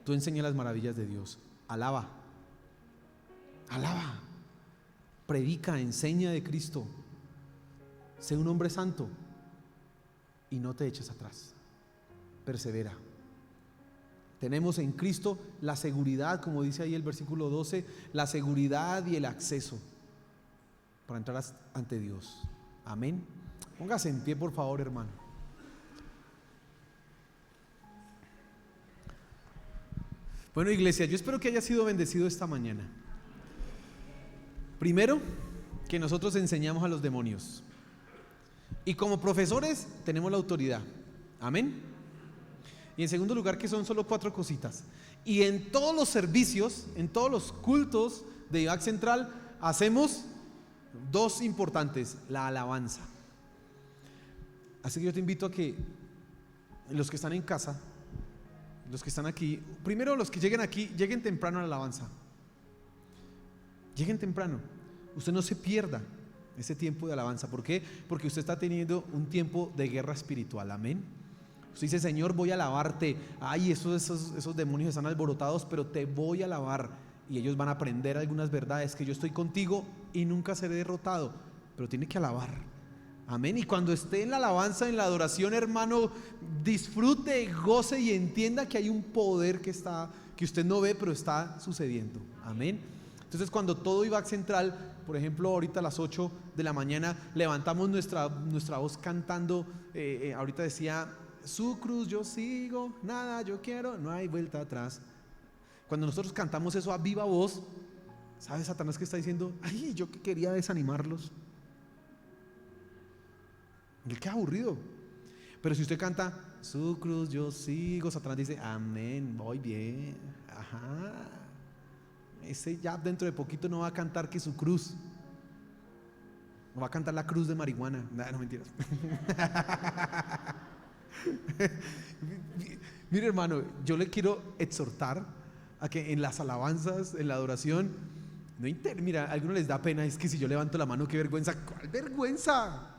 Tú enseña las maravillas de Dios. Alaba, alaba, predica, enseña de Cristo. Sé un hombre santo y no te eches atrás. Persevera. Tenemos en Cristo la seguridad, como dice ahí el versículo 12, la seguridad y el acceso para entrar ante Dios. Amén. Póngase en pie, por favor, hermano. Bueno, iglesia, yo espero que haya sido bendecido esta mañana. Primero, que nosotros enseñamos a los demonios. Y como profesores tenemos la autoridad. Amén. Y en segundo lugar, que son solo 4 cositas. Y en todos los servicios, en todos los cultos de IVAC Central, hacemos 2 importantes: la alabanza. Así que yo te invito a que los que están en casa, los que están aquí, primero los que lleguen aquí, lleguen temprano a la alabanza. Lleguen temprano. Usted no se pierda ese tiempo de alabanza. ¿Por qué? Porque usted está teniendo un tiempo de guerra espiritual. Amén. Usted dice: Señor, voy a alabarte. Ay, esos demonios están alborotados, pero te voy a alabar. Y ellos van a aprender algunas verdades: que yo estoy contigo y nunca seré derrotado. Pero tiene que alabar. Amén. Y cuando esté en la alabanza, en la adoración, hermano, disfrute, goce y entienda que hay un poder que usted no ve, pero está sucediendo. Amén. Entonces, cuando todo IVAC Central, por ejemplo, ahorita a las 8 de la mañana, levantamos nuestra voz cantando. Ahorita decía: su cruz yo sigo, nada yo quiero, no hay vuelta atrás. Cuando nosotros cantamos eso a viva voz, ¿sabe Satanás que está diciendo? Ay, yo que quería desanimarlos. Él queda aburrido. Pero si usted canta: su cruz yo sigo, Satanás dice: amén, voy bien. Ajá. Ese ya dentro de poquito no va a cantar que su cruz, no va a cantar la cruz de marihuana. No, mentiras. Mire, hermano, yo le quiero exhortar a que en las alabanzas, en la adoración, mira, a algunos les da pena: es que si yo levanto la mano, qué vergüenza. ¿Cuál vergüenza?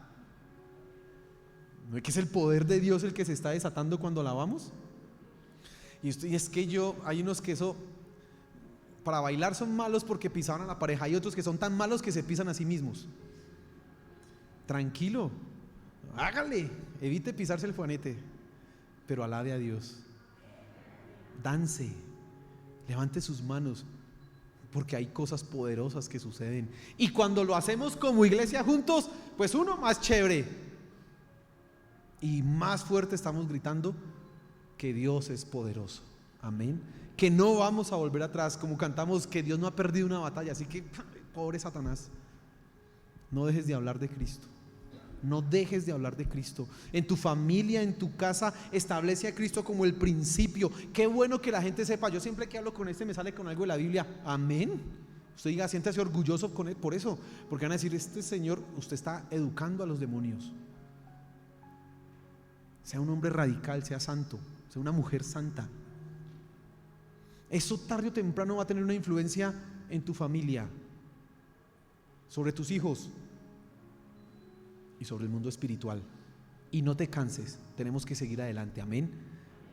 ¿No es que es el poder de Dios el que se está desatando cuando alabamos? Y es que hay unos que eso, para bailar son malos porque pisaban a la pareja. Hay otros que son tan malos que se pisan a sí mismos. Tranquilo, hágale, evite pisarse el juanete, pero alabe a Dios. Dance, levante sus manos, porque hay cosas poderosas que suceden. Y cuando lo hacemos como iglesia juntos, pues uno, más chévere y más fuerte estamos gritando que Dios es poderoso. Amén. Que no vamos a volver atrás, como cantamos, que Dios no ha perdido una batalla. Así que, pobre Satanás, No dejes de hablar de Cristo. No dejes de hablar de Cristo. En tu familia, en tu casa, establece a Cristo como el principio. Qué bueno que la gente sepa. Yo siempre que hablo con me sale con algo de la Biblia. Amén. Usted diga, siéntase orgulloso con él por eso, porque van a decir, este señor, usted está educando a los demonios. Sea un hombre radical, sea santo, sea una mujer santa. Eso tarde o temprano va a tener una influencia en tu familia, sobre tus hijos y sobre el mundo espiritual. Y no te canses, tenemos que seguir adelante, amén.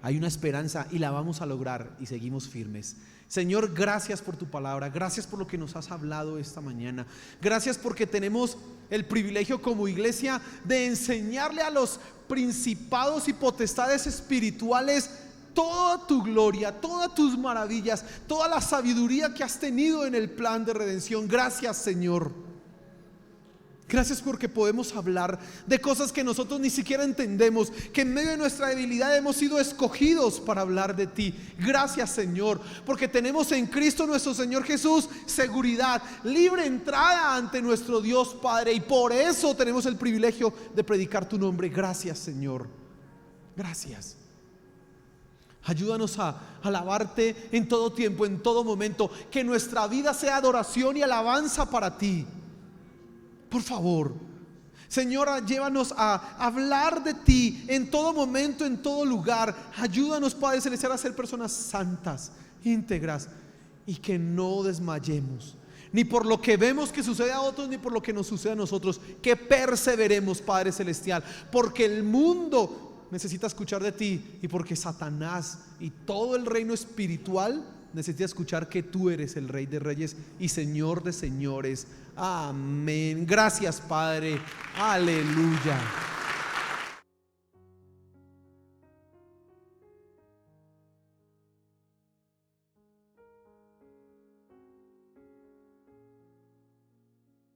Hay una esperanza y la vamos a lograr, y seguimos firmes. Señor, gracias por tu palabra, gracias por lo que nos has hablado esta mañana. Gracias porque tenemos el privilegio como iglesia de enseñarle a los principados y potestades espirituales toda tu gloria, todas tus maravillas, toda la sabiduría que has tenido en el plan de redención. Gracias, Señor. Gracias porque podemos hablar de cosas que nosotros ni siquiera entendemos, que en medio de nuestra debilidad hemos sido escogidos para hablar de ti. Gracias, Señor, porque tenemos en Cristo nuestro Señor Jesús seguridad, libre entrada ante nuestro Dios Padre, y por eso tenemos el privilegio de predicar tu nombre. Gracias, Señor. Gracias. Ayúdanos a alabarte en todo tiempo, en todo momento. Que nuestra vida sea adoración y alabanza para ti. Por favor, Señora, llévanos a hablar de ti en todo momento, en todo lugar. Ayúdanos, Padre Celestial, a ser personas santas, íntegras, y que no desmayemos, ni por lo que vemos que sucede a otros, ni por lo que nos sucede a nosotros. Que perseveremos, Padre Celestial, porque el mundo necesita escuchar de ti, y porque Satanás y todo el reino espiritual necesita escuchar que tú eres el Rey de Reyes y Señor de Señores. Amén. Gracias, Padre. Aleluya.